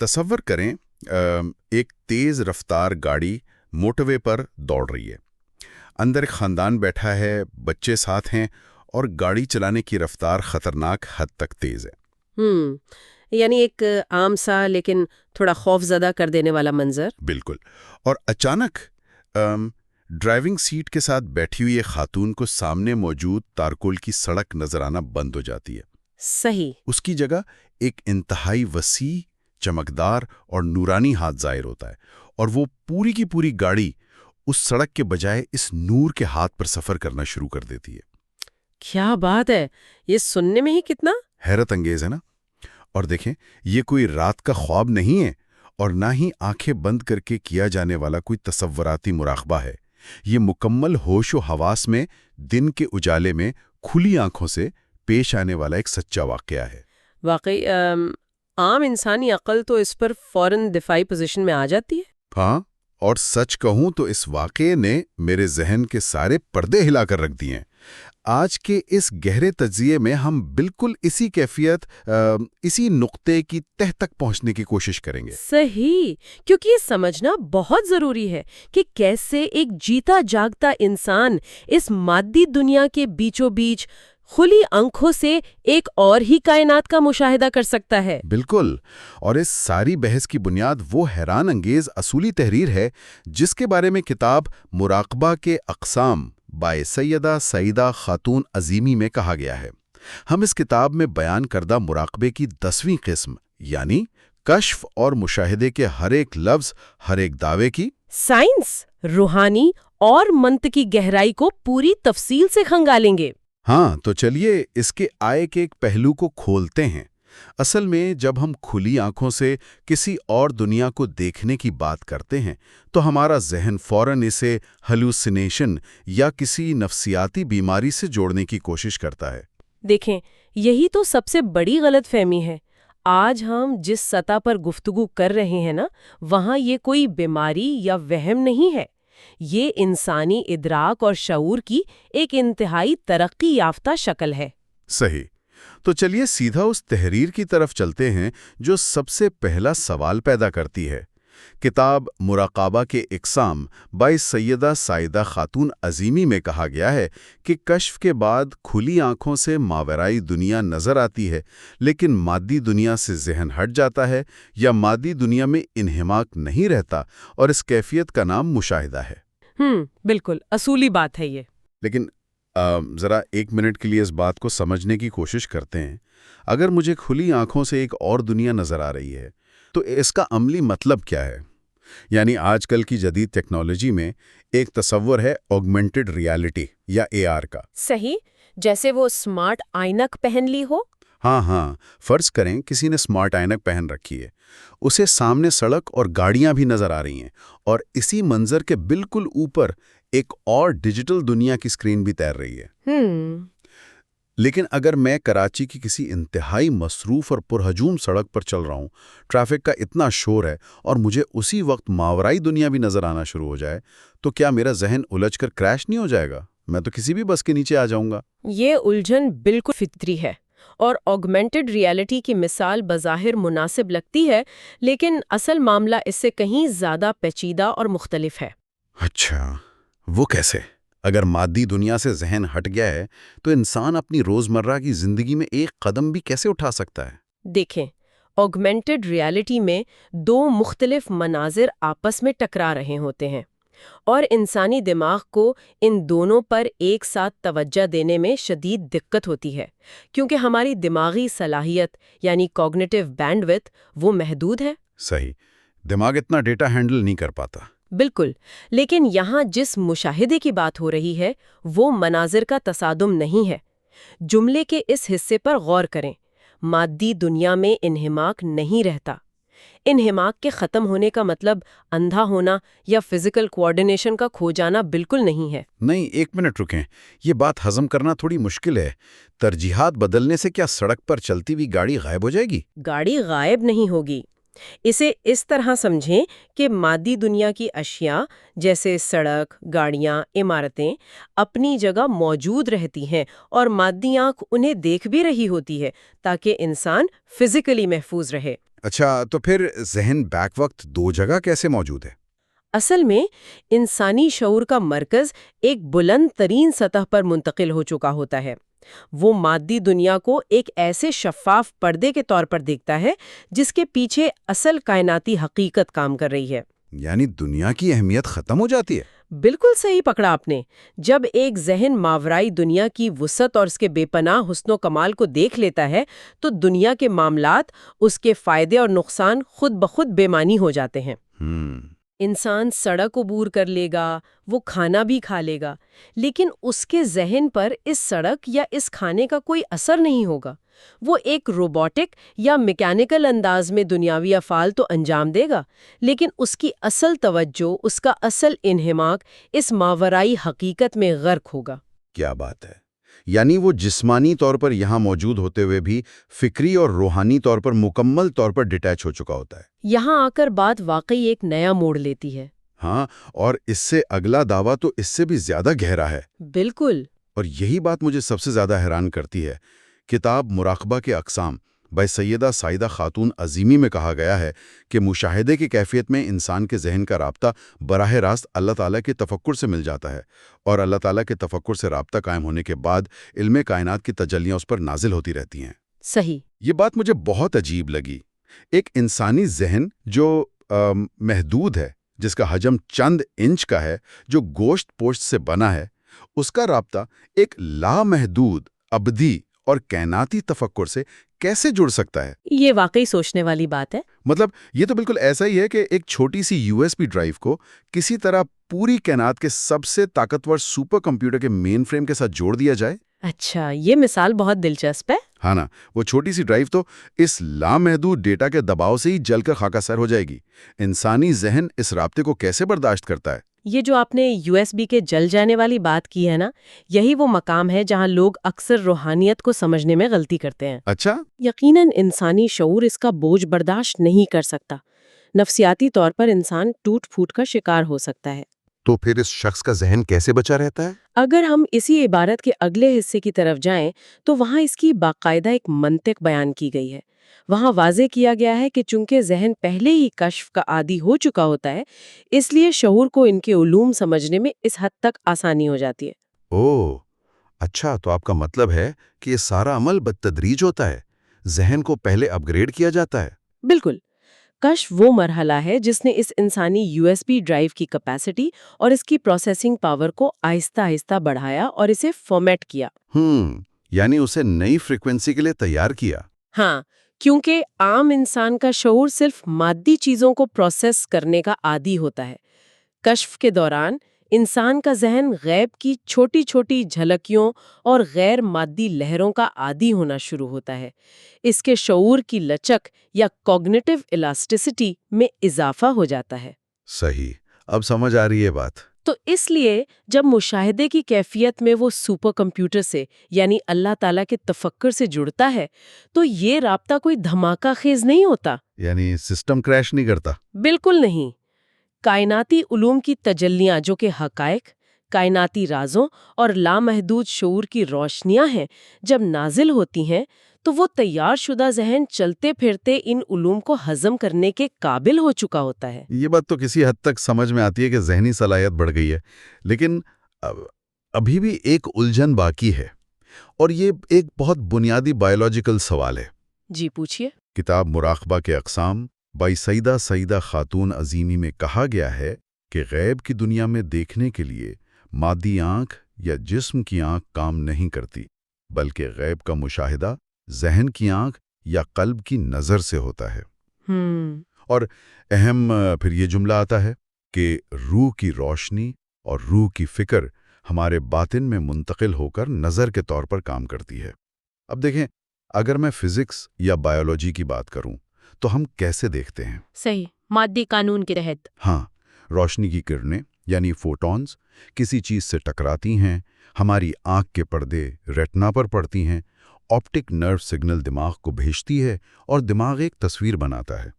تصور کریں ایک تیز رفتار گاڑی موٹر وے پر دوڑ رہی ہے. اندر ایک خاندان بیٹھا ہے، بچے ساتھ ہیں، اور گاڑی چلانے کی رفتار خطرناک حد تک تیز ہے. یعنی ایک عام سا لیکن تھوڑا خوف زدہ کر دینے والا منظر. بالکل. اور اچانک ڈرائیونگ سیٹ کے ساتھ بیٹھی ہوئی ایک خاتون کو سامنے موجود تارکول کی سڑک نظر آنا بند ہو جاتی ہے. صحیح. اس کی جگہ ایک انتہائی وسیع، چمکدار اور نورانی ہاتھ ظاہر ہوتا ہے، اور وہ پوری کی پوری گاڑی اس سڑک کے بجائے اس نور کے ہاتھ پر سفر کرنا شروع کر دیتی ہے. کیا بات ہے! یہ سننے میں ہی کتنا حیرت انگیز ہے نا؟ اور دیکھیں، یہ کوئی رات کا خواب نہیں ہے، اور نہ ہی آنکھیں بند کر کے کیا جانے والا کوئی تصوراتی مراقبہ ہے. یہ مکمل ہوش و حواس میں، دن کے اجالے میں کھلی آنکھوں سے پیش آنے والا ایک سچا واقعہ ہے. واقعی عام انسانی عقل تو اس پر فوراً دفاعی پوزیشن میں آ جاتی ہے. ہاں، اور سچ کہوں تو اس واقعے نے میرے ذہن کے سارے پردے ہلا کر رکھ دیے ہیں. آج کے اس گہرے تجزیے میں ہم بالکل اسی کیفیت، اسی نقطے کی تہ تک پہنچنے کی کوشش کریں گے. صحیح، کیونکہ یہ سمجھنا بہت ضروری ہے کہ کیسے ایک جیتا جاگتا انسان اس مادی دنیا کے بیچوں بیچ کھلی آنکھوں سے ایک اور ہی کائنات کا مشاہدہ کر سکتا ہے. بالکل. اور اس ساری بحث کی بنیاد وہ حیران انگیز اصولی تحریر ہے جس کے بارے میں کتاب مراقبہ کے اقسام بائے سیدہ سعیدہ خاتون عظیمی میں کہا گیا ہے. ہم اس کتاب میں بیان کردہ مراقبے کی 10ویں قسم، یعنی کشف اور مشاہدے کے ہر ایک لفظ، ہر ایک دعوے کی سائنس، روحانی اور منطقی گہرائی کو پوری تفصیل سے کھنگالیں گے. ہاں، تو چلیے اس کے آئے کے ایک پہلو کو کھولتے ہیں. اصل میں جب ہم کھلی آنکھوں سے کسی اور دنیا کو دیکھنے کی بات کرتے ہیں تو ہمارا ذہن فوراً اسے ہلوسینیشن یا کسی نفسیاتی بیماری سے جوڑنے کی کوشش کرتا ہے. دیکھیں، یہی تو سب سے بڑی غلط فہمی ہے. آج ہم جس سطح پر گفتگو کر رہے ہیں نا، وہاں یہ کوئی بیماری یا وہم نہیں ہے. یہ انسانی ادراک اور شعور کی ایک انتہائی ترقی یافتہ شکل ہے. صحیح. تو چلیے سیدھا اس تحریر کی طرف چلتے ہیں جو سب سے پہلا سوال پیدا کرتی ہے. کتاب مراقبہ کے اقسام بائے سیدہ سعیدہ خاتون عظیمی میں کہا گیا ہے کہ کشف کے بعد کھلی آنکھوں سے ماورائی دنیا نظر آتی ہے، لیکن مادی دنیا سے ذہن ہٹ جاتا ہے یا مادی دنیا میں انہماک نہیں رہتا، اور اس کیفیت کا نام مشاہدہ ہے. بالکل اصولی بات ہے یہ. لیکن ذرا ایک منٹ کے لیے اس بات کو سمجھنے کی کوشش کرتے ہیں. اگر مجھے کھلی آنکھوں سے ایک اور دنیا نظر آ رہی ہے تو اس کا عملی مطلب کیا ہے؟ یعنی آج کل کی جدید ٹیکنالوجی میں ایک تصور ہے آگمنٹڈ ریالٹی یا AR کا. صحیح، جیسے وہ اسمارٹ آئینک پہن لی ہو. ہاں، فرض کریں کسی نے اسمارٹ آئینک پہن رکھی ہے، اسے سامنے سڑک اور گاڑیاں بھی نظر آ رہی ہیں، اور اسی منظر کے بالکل اوپر ایک اور ڈیجیٹل دنیا کی اسکرین بھی تیر رہی ہے. لیکن اگر میں کراچی کی کسی انتہائی مصروف اور پرہجوم سڑک پر چل رہا ہوں، ٹریفک کا اتنا شور ہے، اور مجھے اسی وقت ماورائی دنیا بھی نظر آنا شروع ہو جائے، تو کیا میرا ذہن الجھ کر کریش نہیں ہو جائے گا؟ میں تو کسی بھی بس کے نیچے آ جاؤں گا. یہ الجھن بالکل فطری ہے، اور آگمنٹڈ ریالٹی کی مثال بظاہر مناسب لگتی ہے، لیکن اصل معاملہ اس سے کہیں زیادہ پیچیدہ اور مختلف ہے. اچھا، وہ کیسے؟ اگر مادی دنیا سے ذہن ہٹ گیا ہے تو انسان اپنی روزمرہ کی زندگی میں ایک قدم بھی کیسے اٹھا سکتا ہے؟ دیکھیں، آگمنٹڈ ریالٹی میں دو مختلف مناظر آپس میں ٹکرا رہے ہوتے ہیں، اور انسانی دماغ کو ان دونوں پر ایک ساتھ توجہ دینے میں شدید دقت ہوتی ہے، کیونکہ ہماری دماغی صلاحیت یعنی کوگنیٹیو بینڈ وتھ وہ محدود ہے. صحیح، دماغ اتنا ڈیٹا ہینڈل نہیں کر پاتا. بالکل. لیکن یہاں جس مشاہدے کی بات ہو رہی ہے وہ مناظر کا تصادم نہیں ہے. جملے کے اس حصے پر غور کریں. مادی دنیا میں انہماک نہیں رہتا. انہماک کے ختم ہونے کا مطلب اندھا ہونا یا فزیکل کوارڈینیشن کا کھو جانا بالکل نہیں ہے. نہیں، ایک منٹ رکیں، یہ بات ہضم کرنا تھوڑی مشکل ہے. ترجیحات بدلنے سے کیا سڑک پر چلتی ہوئی گاڑی غائب ہو جائے گی؟ گاڑی غائب نہیں ہوگی. اسے اس طرح سمجھیں کہ مادی دنیا کی اشیاء جیسے سڑک، گاڑیاں، عمارتیں اپنی جگہ موجود رہتی ہیں، اور مادی آنکھ انہیں دیکھ بھی رہی ہوتی ہے تاکہ انسان فزیکلی محفوظ رہے. اچھا، تو پھر ذہن بیک وقت دو جگہ کیسے موجود ہے؟ اصل میں انسانی شعور کا مرکز ایک بلند ترین سطح پر منتقل ہو چکا ہوتا ہے۔ وہ مادی دنیا کو ایک ایسے شفاف پردے کے طور پر دیکھتا ہے جس کے پیچھے اصل کائناتی حقیقت کام کر رہی ہے۔ یعنی دنیا کی اہمیت ختم ہو جاتی ہے؟ بالکل صحیح پکڑا آپ نے۔ جب ایک ذہن ماورائی دنیا کی وسعت اور اس کے بے پناہ حسن و کمال کو دیکھ لیتا ہے تو دنیا کے معاملات، اس کے فائدے اور نقصان خود بخود بے معنی ہو جاتے ہیں۔ انسان سڑک عبور کر لے گا، وہ کھانا بھی کھا لے گا، لیکن اس کے ذہن پر اس سڑک یا اس کھانے کا کوئی اثر نہیں ہوگا۔ وہ ایک روبوٹک یا میکینیکل انداز میں دنیاوی افعال تو انجام دے گا، لیکن اس کی اصل توجہ، اس کا اصل انہماک اس ماورائی حقیقت میں غرق ہوگا۔ کیا بات ہے! یعنی وہ جسمانی طور پر یہاں موجود ہوتے ہوئے بھی فکری اور روحانی طور پر مکمل طور پر ڈیٹیچ ہو چکا ہوتا ہے۔ یہاں آ کر بات واقعی ایک نیا موڑ لیتی ہے۔ ہاں، اور اس سے اگلا دعویٰ تو اس سے بھی زیادہ گہرا ہے۔ بالکل۔ اور یہی بات مجھے سب سے زیادہ حیران کرتی ہے۔ کتاب مراقبہ کے اقسام بائی سیدہ سعیدہ خاتون عظیمی میں کہا گیا ہے کہ مشاہدے کی کیفیت میں انسان کے ذہن کا رابطہ براہ راست اللہ تعالیٰ کے تفکر سے مل جاتا ہے، اور اللہ تعالیٰ کے تفکر سے رابطہ قائم ہونے کے بعد علم کائنات کی تجلیاں اس پر نازل ہوتی رہتی ہیں۔ صحیح۔ یہ بات مجھے بہت عجیب لگی۔ ایک انسانی ذہن جو محدود ہے، جس کا حجم چند انچ کا ہے، جو گوشت پوشت سے بنا ہے، اس کا رابطہ ایک لامحدود، ابدی اور کائناتی تفکر سے کیسے جڑ سکتا ہے؟ یہ واقعی سوچنے والی بات ہے۔ مطلب یہ تو بالکل ایسا ہی ہے کہ ایک چھوٹی سی USB ڈرائیو کو کسی طرح پوری کائنات کے سب سے طاقتور سپر کمپیوٹر کے مین فریم کے ساتھ جوڑ دیا جائے۔ اچھا، یہ مثال بہت دلچسپ ہے۔ ہاں نا، وہ چھوٹی سی ڈرائیو تو اس لامحدود ڈیٹا کے دباؤ سے ہی جل کر خاکہ سر ہو جائے گی۔ انسانی ذہن اس رابطے کو کیسے برداشت کرتا ہے؟ یہ جو آپ نے USB کے جل جانے والی بات کی ہے نا، یہی وہ مقام ہے جہاں لوگ اکثر روحانیت کو سمجھنے میں غلطی کرتے ہیں۔ اچھا؟ یقیناً انسانی شعور اس کا بوجھ برداشت نہیں کر سکتا۔ نفسیاتی طور پر انسان ٹوٹ پھوٹ کا شکار ہو سکتا ہے۔ تو پھر اس شخص کا ذہن کیسے بچا رہتا ہے؟ اگر ہم اسی عبارت کے اگلے حصے کی طرف جائیں تو وہاں اس کی باقاعدہ ایک منطق بیان کی گئی ہے۔ وہاں واضح کیا گیا ہے کہ چونکہ ذہن پہلے ہی کشف کا عادی ہو چکا ہوتا ہے، اس لیے شعور کو ان کے علوم سمجھنے میں اس حد تک آسانی ہو جاتی ہے۔ اوہ، اچھا، تو آپ کا مطلب ہے کہ یہ سارا عمل بالتدریج ہوتا ہے، ذہن کو پہلے اپ گریڈ کیا جاتا ہے۔ بالکل۔ کشف وہ مرحلہ ہے جس نے اس انسانی USB ڈرائیو کی کیپیسٹی اور اس کی پروسیسنگ پاور کو آہستہ آہستہ بڑھایا اور اسے فارمیٹ کیا۔ یعنی اسے نئی فریکوینسی کے لیے تیار کیا۔ ہاں، کیونکہ عام انسان کا شعور صرف مادی چیزوں کو پروسیس کرنے کا عادی ہوتا ہے۔ کشف کے دوران انسان کا ذہن غیب کی چھوٹی چھوٹی جھلکیوں اور غیر مادی لہروں کا عادی ہونا شروع ہوتا ہے۔ اس کے شعور کی لچک یا کوگنیٹو الاسٹیسٹی میں اضافہ ہو جاتا ہے۔ صحیح، اب سمجھ آ رہی ہے بات۔ تو اس لیے جب مشاہدے کی کیفیت میں وہ سپر کمپیوٹر سے یعنی اللہ تعالیٰ کے تفکر سے جڑتا ہے تو یہ رابطہ کوئی دھماکہ خیز نہیں ہوتا۔ یعنی سسٹم کریش نہیں کرتا؟ بالکل نہیں۔ کائناتی علوم کی تجلیاں جو کہ حقائق، کائناتی رازوں اور لامحدود شعور کی روشنیاں ہیں، جب نازل ہوتی ہیں تو وہ تیار شدہ ذہن چلتے پھرتے ان علوم کو ہضم کرنے کے قابل ہو چکا ہوتا ہے۔ یہ بات تو کسی حد تک سمجھ میں آتی ہے کہ ذہنی صلاحیت بڑھ گئی ہے، لیکن ابھی بھی ایک الجھن باقی ہے، اور یہ ایک بہت بنیادی بایولوجیکل سوال ہے۔ جی پوچھیے۔ کتاب مراقبہ کے اقسام بائی سعیدہ خاتون عظیمی میں کہا گیا ہے کہ غیب کی دنیا میں دیکھنے کے لیے مادی آنکھ یا جسم کی آنکھ کام نہیں کرتی، بلکہ غیب کا مشاہدہ ذہن کی آنکھ یا قلب کی نظر سے ہوتا ہے۔ اور اہم پھر یہ جملہ آتا ہے کہ روح کی روشنی اور روح کی فکر ہمارے باطن میں منتقل ہو کر نظر کے طور پر کام کرتی ہے۔ اب دیکھیں، اگر میں فزکس یا بایولوجی کی بات کروں تو ہم کیسے دیکھتے ہیں؟ صحیح، مادی قانون کے تحت۔ ہاں، روشنی کی کرنیں یعنی فوٹونز کسی چیز سے ٹکراتی ہیں، ہماری آنکھ کے پردے ریٹنا پر پڑتی ہیں، آپٹک نرو سگنل دماغ کو بھیجتی ہے اور دماغ ایک تصویر بناتا ہے۔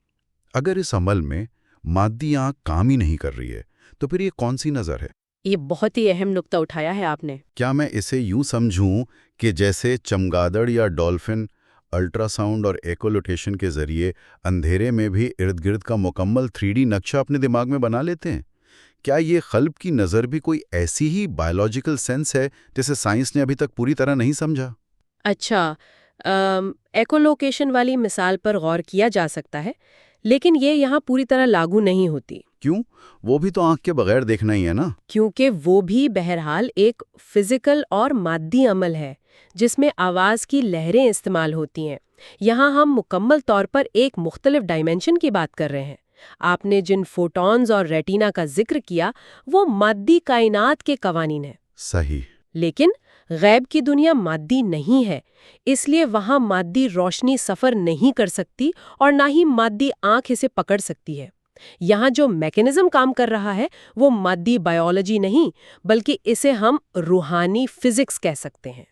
اگر اس عمل میں مادی آنکھ کام ہی نہیں کر رہی ہے تو پھر یہ کون سی نظر ہے؟ یہ بہت ہی اہم نقطہ اٹھایا ہے آپ نے۔ کیا میں اسے یوں سمجھوں کہ جیسے چمگادڑ یا ڈولفن الٹرا ساؤنڈ اور ایکولوٹیشن کے ذریعے اندھیرے میں بھی ارد گرد کا مکمل 3D نقشہ اپنے دماغ میں بنا لیتے ہیں؟ کیا یہ قلب کی نظر بھی کوئی ایسی ہی بایولوجیکل سینس ہے جسے سائنس نے ابھی تک پوری طرح نہیں سمجھا؟ اچھا، ایکولوکیشن والی مثال پر غور کیا جا سکتا ہے، لیکن یہ یہاں پوری طرح لاگو نہیں ہوتی۔ کیوں؟ وہ بھی تو آنکھ کے بغیر دیکھنا ہی ہے نا؟ کیونکہ وہ بھی بہرحال ایک فزیکل اور مادی عمل ہے جس میں آواز کی لہریں استعمال ہوتی ہیں۔ یہاں ہم مکمل طور پر ایک مختلف ڈائمنشن کی بات کر رہے ہیں۔ آپ نے جن فوٹونز اور ریٹینا کا ذکر کیا وہ مادی کائنات کے قوانین ہیں۔ صحیح۔ لیکن غیب کی دنیا مادی نہیں ہے، اس لیے وہاں مادی روشنی سفر نہیں کر سکتی اور نہ ہی مادی آنکھ اسے پکڑ سکتی ہے۔ یہاں جو میکانزم کام کر رہا ہے وہ مادی بائیولوجی نہیں، بلکہ اسے ہم روحانی فزکس کہہ سکتے ہیں۔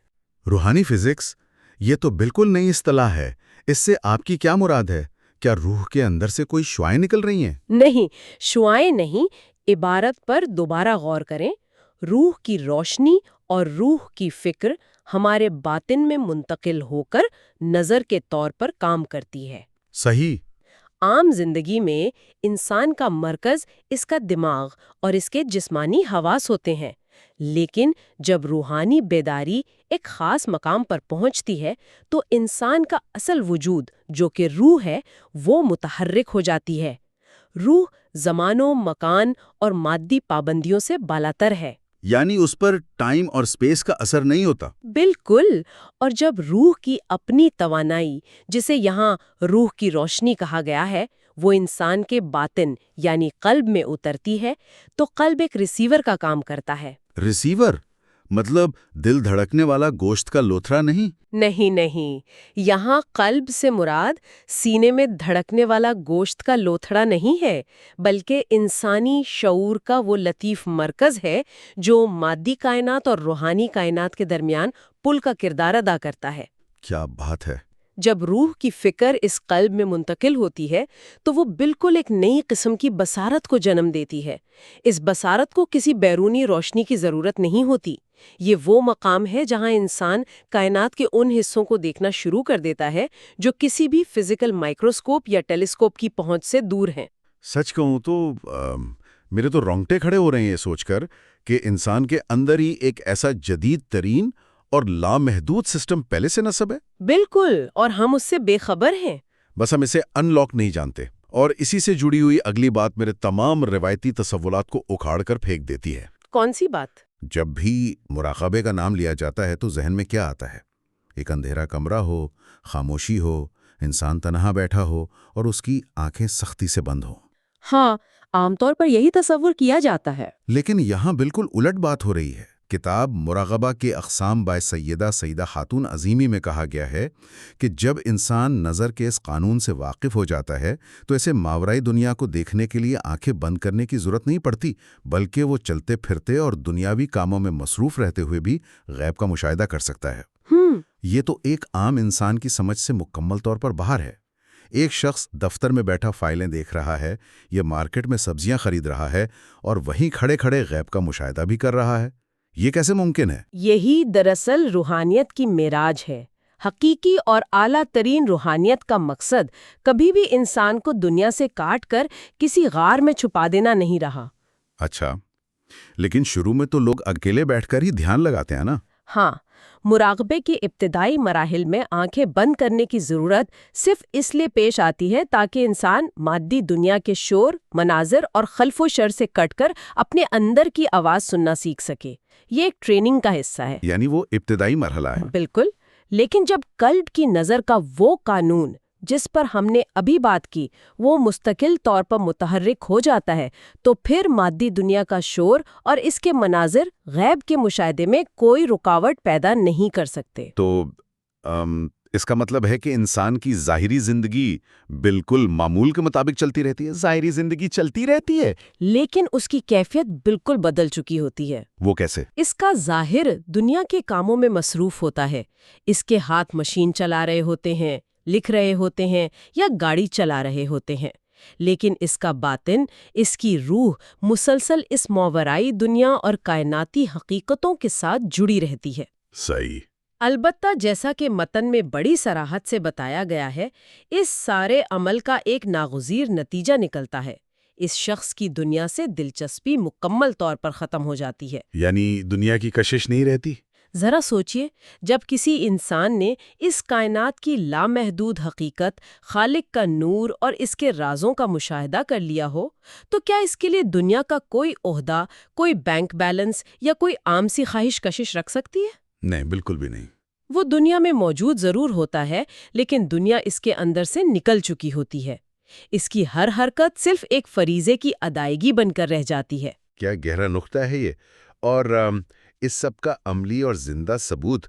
روحانی فزکس؟ یہ تو بالکل نئی اصطلاح ہے۔ اس سے آپ کی کیا مراد ہے؟ کیا روح کے اندر سے کوئی شعاعیں نکل رہی ہیں؟ نہیں، شعاعیں نہیں، عبارت پر دوبارہ غور کریں۔ روح کی روشنی اور روح کی فکر ہمارے باطن میں منتقل ہو کر نظر کے طور پر کام کرتی ہے۔ صحیح۔ عام زندگی میں انسان کا مرکز اس کا دماغ اور اس کے جسمانی حواس ہوتے ہیں، لیکن جب روحانی بیداری ایک خاص مقام پر پہنچتی ہے تو انسان کا اصل وجود جو کہ روح ہے وہ متحرک ہو جاتی ہے۔ روح زمان و مکان اور مادی پابندیوں سے بالاتر ہے۔ یعنی اس پر ٹائم اور سپیس کا اثر نہیں ہوتا؟ بالکل، اور جب روح کی اپنی توانائی، جسے یہاں روح کی روشنی کہا گیا ہے، وہ انسان کے باطن یعنی قلب میں اترتی ہے تو قلب ایک ریسیور کا کام کرتا ہے۔ ریسیور؟ مطلب دل دھڑکنے والا گوشت کا لوتھڑا نہیں؟ نہیں، یہاں قلب سے مراد سینے میں دھڑکنے والا گوشت کا لوتھڑا نہیں ہے، بلکہ انسانی شعور کا وہ لطیف مرکز ہے جو مادی کائنات اور روحانی کائنات کے درمیان پل کا کردار ادا کرتا ہے۔ کیا بات ہے! جب روح کی فکر اس قلب میں منتقل ہوتی ہے تو وہ بالکل ایک نئی قسم کی بصارت کو جنم دیتی ہے۔ اس بصارت کو کسی بیرونی روشنی کی ضرورت نہیں ہوتی۔ یہ وہ مقام ہے جہاں انسان کائنات کے ان حصوں کو دیکھنا شروع کر دیتا ہے جو کسی بھی فزیکل مائکروسکوپ یا ٹیلیسکوپ کی پہنچ سے دور ہیں۔ سچ کہوں تو میرے تو رونگٹے کھڑے ہو رہے ہیں یہ سوچ کر کہ انسان کے اندر ہی ایک ایسا جدید ترین اور لامحدود سسٹم پہلے سے نصب ہے۔ بالکل، اور ہم اس سے بے خبر ہیں۔ بس ہم اسے ان لاک نہیں جانتے۔ اور اسی سے جڑی ہوئی اگلی بات میرے تمام روایتی تصورات کو اکھاڑ کر پھینک دیتی ہے۔ کون سی بات؟ جب بھی مراقبے کا نام لیا جاتا ہے تو ذہن میں کیا آتا ہے؟ ایک اندھیرا کمرہ ہو، خاموشی ہو، انسان تنہا بیٹھا ہو اور اس کی آنکھیں سختی سے بند ہوں۔ ہاں، عام طور پر یہی تصور کیا جاتا ہے۔ لیکن یہاں بالکل الٹ بات ہو رہی ہے۔ کتاب مراقبہ کے اقسام بائے سیدہ خاتون عظیمی میں کہا گیا ہے کہ جب انسان نظر کے اس قانون سے واقف ہو جاتا ہے تو اسے ماورائی دنیا کو دیکھنے کے لیے آنکھیں بند کرنے کی ضرورت نہیں پڑتی، بلکہ وہ چلتے پھرتے اور دنیاوی کاموں میں مصروف رہتے ہوئے بھی غیب کا مشاہدہ کر سکتا ہے۔ یہ تو ایک عام انسان کی سمجھ سے مکمل طور پر باہر ہے۔ ایک شخص دفتر میں بیٹھا فائلیں دیکھ رہا ہے، یہ مارکیٹ میں سبزیاں خرید رہا ہے اور وہیں کھڑے کھڑے غیب کا مشاہدہ بھی کر رہا ہے۔ یہ کیسے ممکن ہے؟ یہی دراصل روحانیت کی معراج ہے۔ حقیقی اور اعلیٰ ترین روحانیت کا مقصد کبھی بھی انسان کو دنیا سے کاٹ کر کسی غار میں چھپا دینا نہیں رہا۔ اچھا، لیکن شروع میں تو لوگ اکیلے بیٹھ کر ہی دھیان لگاتے ہیں نا؟ ہاں، مراقبے کے ابتدائی مراحل میں آنکھیں بند کرنے کی ضرورت صرف اس لیے پیش آتی ہے تاکہ انسان مادی دنیا کے شور، مناظر اور خلف و شر سے کٹ کر اپنے اندر کی آواز سننا سیکھ سکے۔ یہ ایک ٹریننگ کا حصہ ہے۔ یعنی وہ ابتدائی مرحلہ ہے۔ بالکل، لیکن جب قلب کی نظر کا وہ قانون جس پر ہم نے ابھی بات کی وہ مستقل طور پر متحرک ہو جاتا ہے تو پھر مادی دنیا کا شور اور اس کے مناظر غیب کے مشاہدے میں کوئی رکاوٹ پیدا نہیں کر سکتے۔ تو اس کا مطلب ہے کہ انسان کی ظاہری زندگی بالکل معمول کے مطابق چلتی رہتی ہے؟ ظاہری زندگی چلتی رہتی ہے لیکن اس کی کیفیت بالکل بدل چکی ہوتی ہے۔ وہ کیسے؟ اس کا ظاہر دنیا کے کاموں میں مصروف ہوتا ہے۔ اس کے ہاتھ مشین چلا رہے ہوتے ہیں، لکھ رہے ہوتے ہیں یا گاڑی چلا رہے ہوتے ہیں، لیکن اس کا باطن، اس کی روح مسلسل اس ماورائی دنیا اور کائناتی حقیقتوں کے ساتھ جڑی رہتی ہے۔ صحیح۔ البتہ جیسا کہ متن میں بڑی صراحت سے بتایا گیا ہے، اس سارے عمل کا ایک ناگزیر نتیجہ نکلتا ہے۔ اس شخص کی دنیا سے دلچسپی مکمل طور پر ختم ہو جاتی ہے۔ یعنی دنیا کی کشش نہیں رہتی؟ ذرا سوچئے، جب کسی انسان نے اس کائنات کی لامحدود حقیقت، خالق کا نور اور اس کے رازوں کا مشاہدہ کر لیا ہو، تو کیا اس کے لیے دنیا کا کوئی عہدہ، کوئی بینک بیلنس یا کوئی عام سی خواہش کشش رکھ سکتی ہے؟ نہیں، بالکل بھی نہیں۔ وہ دنیا میں موجود ضرور ہوتا ہے، لیکن دنیا اس کے اندر سے نکل چکی ہوتی ہے۔ اس کی ہر حرکت صرف ایک فریضے کی ادائیگی بن کر رہ جاتی ہے۔ کیا گہرا نقطہ ہے یہ۔ اور اس سب کا عملی اور زندہ ثبوت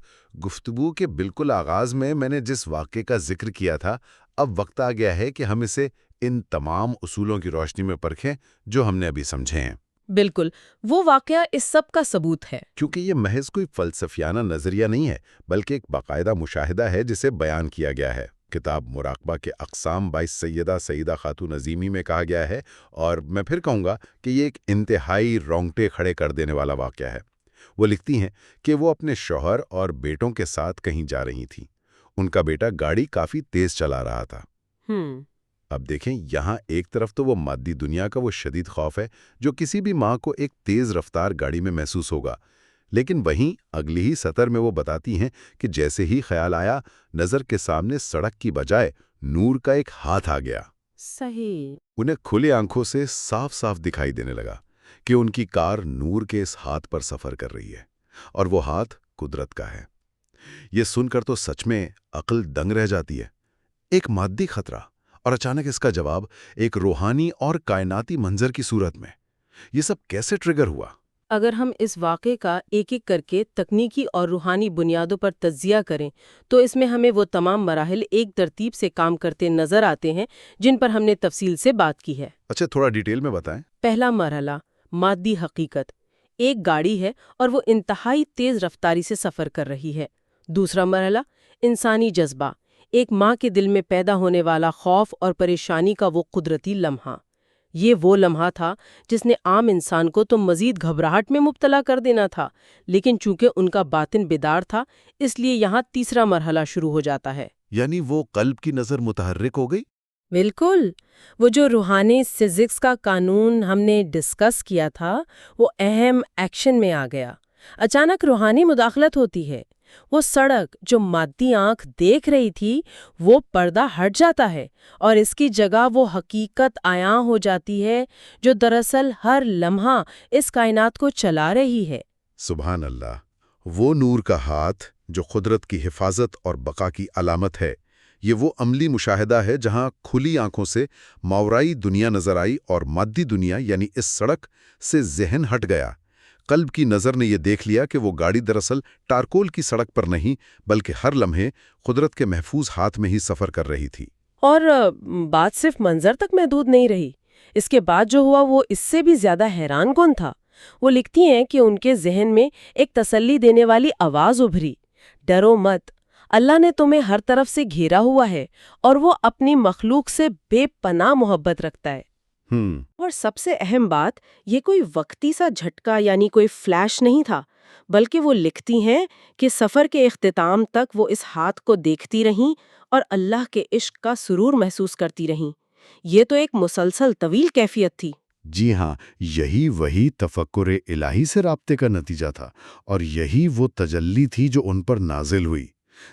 گفتگو کے بالکل آغاز میں نے جس واقعے کا ذکر کیا تھا، اب وقت آ گیا ہے کہ ہم اسے ان تمام اصولوں کی روشنی میں پرکھیں جو ہم نے ابھی سمجھے ہیں۔ بالکل، وہ واقعہ اس سب کا ثبوت ہے۔ کیونکہ یہ محض کوئی فلسفیانہ نظریہ نہیں ہے، بلکہ ایک باقاعدہ مشاہدہ ہے جسے بیان کیا گیا ہے۔ کتاب مراقبہ کے اقسام بائی سیدہ خاتون عظیمی میں کہا گیا ہے، اور میں پھر کہوں گا کہ یہ ایک انتہائی رونگٹے کھڑے کر دینے والا واقعہ ہے۔ وہ لکھتی ہیں کہ وہ اپنے شوہر اور بیٹوں کے ساتھ کہیں جا رہی تھیں۔ ان کا بیٹا گاڑی کافی تیز چلا رہا تھا۔ اب دیکھیں، یہاں ایک طرف تو وہ مادی دنیا کا وہ شدید خوف ہے جو کسی بھی ماں کو ایک تیز رفتار گاڑی میں محسوس ہوگا، لیکن وہیں اگلی ہی سطر میں وہ بتاتی ہیں کہ جیسے ہی خیال آیا، نظر کے سامنے سڑک کی بجائے نور کا ایک ہاتھ آ گیا۔ صحیح۔ انہیں کھلے آنکھوں سے صاف صاف دکھائی دینے لگا کہ ان کی کار نور کے اس ہاتھ پر سفر کر رہی ہے، اور وہ ہاتھ قدرت کا ہے۔ یہ سن کر تو سچ میں عقل دنگ رہ جاتی ہے۔ ایک مادی خطرہ، اور اچانک اس کا جواب ایک روحانی اور کائناتی منظر کی صورت میں۔ یہ سب کیسے ٹریگر ہوا؟ اگر ہم اس واقعے کا ایک ایک کر کے تکنیکی اور روحانی بنیادوں پر تجزیہ کریں تو اس میں ہمیں وہ تمام مراحل ایک ترتیب سے کام کرتے نظر آتے ہیں جن پر ہم نے تفصیل سے بات کی ہے۔ اچھا، تھوڑا ڈیٹیل میں بتائیں۔ پہلا مرحلہ، مادی حقیقت۔ ایک گاڑی ہے اور وہ انتہائی تیز رفتاری سے سفر کر رہی ہے۔ دوسرا مرحلہ، انسانی جذبہ۔ ایک ماں کے دل میں پیدا ہونے والا خوف اور پریشانی کا وہ قدرتی لمحہ۔ یہ وہ لمحہ تھا جس نے عام انسان کو تو مزید گھبراہٹ میں مبتلا کر دینا تھا، لیکن چونکہ ان کا باطن بیدار تھا، اس لیے یہاں تیسرا مرحلہ شروع ہو جاتا ہے۔ یعنی وہ قلب کی نظر متحرک ہو گئی؟ بالکل، وہ جو روحانی فزکس کا قانون ہم نے ڈسکس کیا تھا، وہ اہم ایکشن میں آ گیا۔ اچانک روحانی مداخلت ہوتی ہے۔ وہ سڑک جو مادی آنکھ دیکھ رہی تھی، وہ پردہ ہٹ جاتا ہے، اور اس کی جگہ وہ حقیقت عیاں ہو جاتی ہے جو دراصل ہر لمحہ اس کائنات کو چلا رہی ہے۔ سبحان اللہ! وہ نور کا ہاتھ جو قدرت کی حفاظت اور بقا کی علامت ہے، یہ وہ عملی مشاہدہ ہے جہاں کھلی آنکھوں سے ماورائی دنیا نظر آئی اور مادی دنیا یعنی اس سڑک سے ذہن ہٹ گیا۔ قلب کی نظر نے یہ دیکھ لیا کہ وہ گاڑی دراصل ٹارکول کی سڑک پر نہیں، بلکہ ہر لمحے قدرت کے محفوظ ہاتھ میں ہی سفر کر رہی تھی۔ اور بات صرف منظر تک محدود نہیں رہی۔ اس کے بعد جو ہوا وہ اس سے بھی زیادہ حیران کن تھا۔ وہ لکھتی ہیں کہ ان کے ذہن میں ایک تسلی دینے والی آواز ابھری، ڈرو مت، اللہ نے تمہیں ہر طرف سے گھیرا ہوا ہے اور وہ اپنی مخلوق سے بے پناہ محبت رکھتا ہے۔ اور سب سے اہم بات، یہ کوئی وقتی سا جھٹکا یعنی کوئی فلیش نہیں تھا، بلکہ وہ لکھتی ہیں کہ سفر کے اختتام تک وہ اس ہاتھ کو دیکھتی رہیں اور اللہ کے عشق کا سرور محسوس کرتی رہیں۔ یہ تو ایک مسلسل طویل کیفیت تھی۔ جی ہاں، یہی وہی تفکر الہی سے رابطے کا نتیجہ تھا، اور یہی وہ تجلی تھی جو ان پر نازل ہوئی۔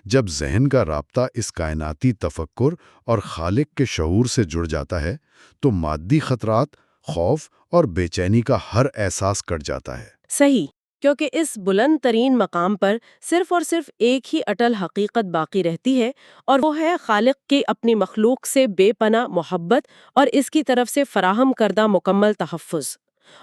جب ذہن کا رابطہ اس کائناتی تفکر اور خالق کے شعور سے جڑ جاتا ہے تو مادی خطرات، خوف اور بے چینی کا ہر احساس کٹ جاتا ہے۔ صحیح، کیونکہ اس بلند ترین مقام پر صرف اور صرف ایک ہی اٹل حقیقت باقی رہتی ہے، اور وہ ہے خالق کی اپنی مخلوق سے بے پناہ محبت اور اس کی طرف سے فراہم کردہ مکمل تحفظ۔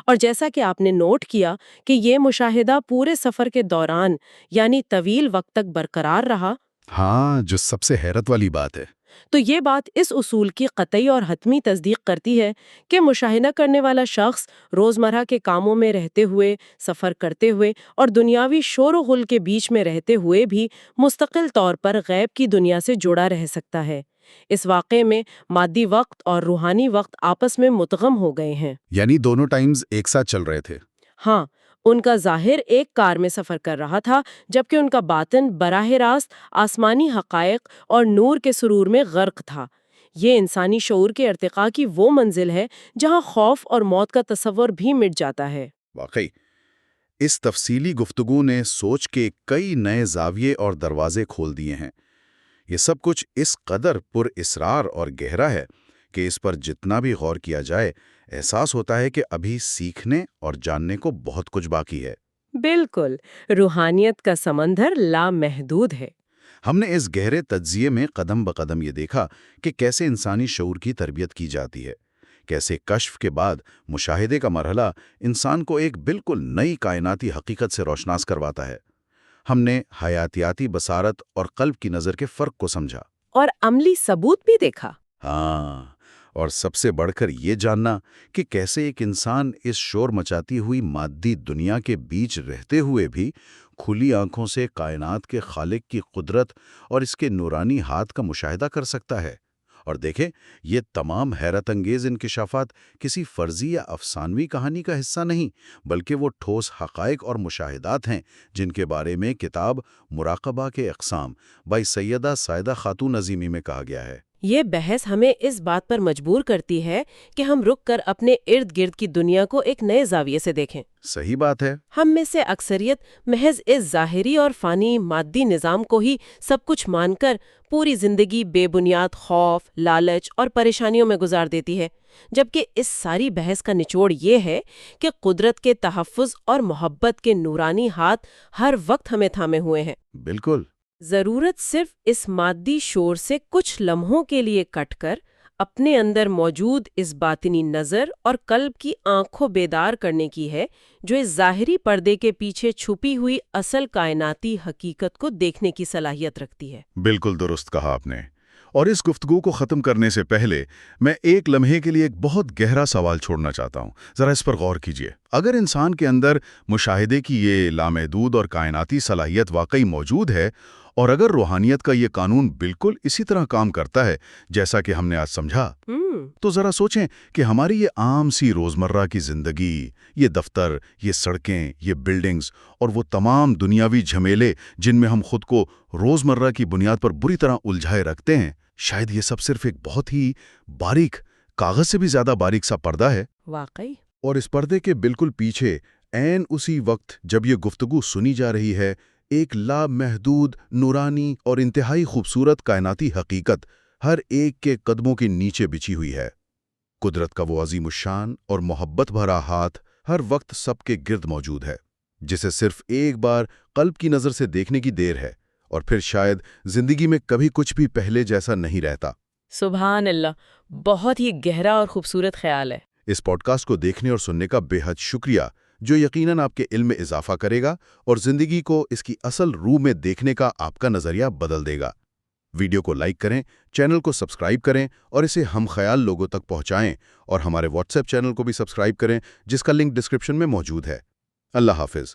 اور جیسا کہ آپ نے نوٹ کیا کہ یہ مشاہدہ پورے سفر کے دوران یعنی طویل وقت تک برقرار رہا۔ ہاں، جو سب سے حیرت والی بات ہے۔ تو یہ بات اس اصول کی قطعی اور حتمی تصدیق کرتی ہے کہ مشاہدہ کرنے والا شخص روزمرہ کے کاموں میں رہتے ہوئے، سفر کرتے ہوئے اور دنیاوی شور و غل کے بیچ میں رہتے ہوئے بھی مستقل طور پر غیب کی دنیا سے جڑا رہ سکتا ہے۔ اس واقعے میں مادی وقت اور روحانی وقت آپس میں مدغم ہو گئے ہیں۔ یعنی دونوں ٹائمز ایک ساتھ چل رہے تھے۔ ہاں، ان کا ظاہر ایک کار میں سفر کر رہا تھا، جبکہ ان کا باطن براہ راست آسمانی حقائق اور نور کے سرور میں غرق تھا۔ یہ انسانی شعور کے ارتقاء کی وہ منزل ہے جہاں خوف اور موت کا تصور بھی مٹ جاتا ہے۔ واقعی اس تفصیلی گفتگو نے سوچ کے کئی نئے زاویے اور دروازے کھول دیے ہیں۔ یہ سب کچھ اس قدر پر اسرار اور گہرا ہے کہ اس پر جتنا بھی غور کیا جائے، احساس ہوتا ہے کہ ابھی سیکھنے اور جاننے کو بہت کچھ باقی ہے۔ بالکل، روحانیت کا سمندر لامحدود ہے۔ ہم نے اس گہرے تجزیے میں قدم بقدم یہ دیکھا کہ کیسے انسانی شعور کی تربیت کی جاتی ہے، کیسے کشف کے بعد مشاہدے کا مرحلہ انسان کو ایک بالکل نئی کائناتی حقیقت سے روشناس کرواتا ہے۔ ہم نے حیاتیاتی بصارت اور قلب کی نظر کے فرق کو سمجھا، اور عملی ثبوت بھی دیکھا۔ ہاں، اور سب سے بڑھ کر یہ جاننا کہ کیسے ایک انسان اس شور مچاتی ہوئی مادی دنیا کے بیچ رہتے ہوئے بھی کھلی آنکھوں سے کائنات کے خالق کی قدرت اور اس کے نورانی ہاتھ کا مشاہدہ کر سکتا ہے۔ اور دیکھیں، یہ تمام حیرت انگیز انکشافات کسی فرضی یا افسانوی کہانی کا حصہ نہیں، بلکہ وہ ٹھوس حقائق اور مشاہدات ہیں جن کے بارے میں کتاب مراقبہ کے اقسام بائی سیدہ سائدہ خاتون عظیمی میں کہا گیا ہے۔ یہ بحث ہمیں اس بات پر مجبور کرتی ہے کہ ہم رک کر اپنے ارد گرد کی دنیا کو ایک نئے زاویے سے دیکھیں۔ صحیح بات ہے۔ ہم میں سے اکثریت محض اس ظاہری اور فانی مادی نظام کو ہی سب کچھ مان کر پوری زندگی بے بنیاد خوف، لالچ اور پریشانیوں میں گزار دیتی ہے، جبکہ اس ساری بحث کا نچوڑ یہ ہے کہ قدرت کے تحفظ اور محبت کے نورانی ہاتھ ہر وقت ہمیں تھامے ہوئے ہیں۔ بالکل۔ ضرورت صرف اس مادی شور سے کچھ لمحوں کے لیے کٹ کر اپنے اندر موجود اس باطنی نظر اور قلب کی آنکھوں بیدار کرنے کی ہے، جو اس ظاہری پردے کے پیچھے چھپی ہوئی اصل کائناتی حقیقت کو دیکھنے کی صلاحیت رکھتی ہے۔ بالکل درست کہا آپ نے۔ اور اس گفتگو کو ختم کرنے سے پہلے میں ایک لمحے کے لیے ایک بہت گہرا سوال چھوڑنا چاہتا ہوں، ذرا اس پر غور کیجیے۔ اگر انسان کے اندر مشاہدے کی یہ لامحدود اور کائناتی صلاحیت واقعی موجود ہے، اور اگر روحانیت کا یہ قانون بالکل اسی طرح کام کرتا ہے جیسا کہ ہم نے آج سمجھا، تو ذرا سوچیں کہ ہماری یہ عام سی روزمرہ کی زندگی، یہ دفتر، یہ سڑکیں، یہ بلڈنگز اور وہ تمام دنیاوی جھمیلے جن میں ہم خود کو روزمرہ کی بنیاد پر بری طرح الجھائے رکھتے ہیں، شاید یہ سب صرف ایک بہت ہی باریک، کاغذ سے بھی زیادہ باریک سا پردہ ہے۔ واقعی۔ اور اس پردے کے بالکل پیچھے، عین اسی وقت جب یہ گفتگو سنی جا رہی ہے، ایک لامحدود، نورانی اور انتہائی خوبصورت کائناتی حقیقت ہر ایک کے قدموں کے نیچے بچھی ہوئی ہے۔ قدرت کا وہ عظیم الشان اور محبت بھرا ہاتھ ہر وقت سب کے گرد موجود ہے، جسے صرف ایک بار قلب کی نظر سے دیکھنے کی دیر ہے، اور پھر شاید زندگی میں کبھی کچھ بھی پہلے جیسا نہیں رہتا۔ سبحان اللہ، بہت ہی گہرا اور خوبصورت خیال ہے۔ اس پوڈ کاسٹ کو دیکھنے اور سننے کا بے حد شکریہ، جو یقیناً آپ کے علم میں اضافہ کرے گا اور زندگی کو اس کی اصل روح میں دیکھنے کا آپ کا نظریہ بدل دے گا۔ ویڈیو کو لائک کریں، چینل کو سبسکرائب کریں اور اسے ہم خیال لوگوں تک پہنچائیں، اور ہمارے واٹس ایپ چینل کو بھی سبسکرائب کریں جس کا لنک ڈسکرپشن میں موجود ہے۔ اللہ حافظ۔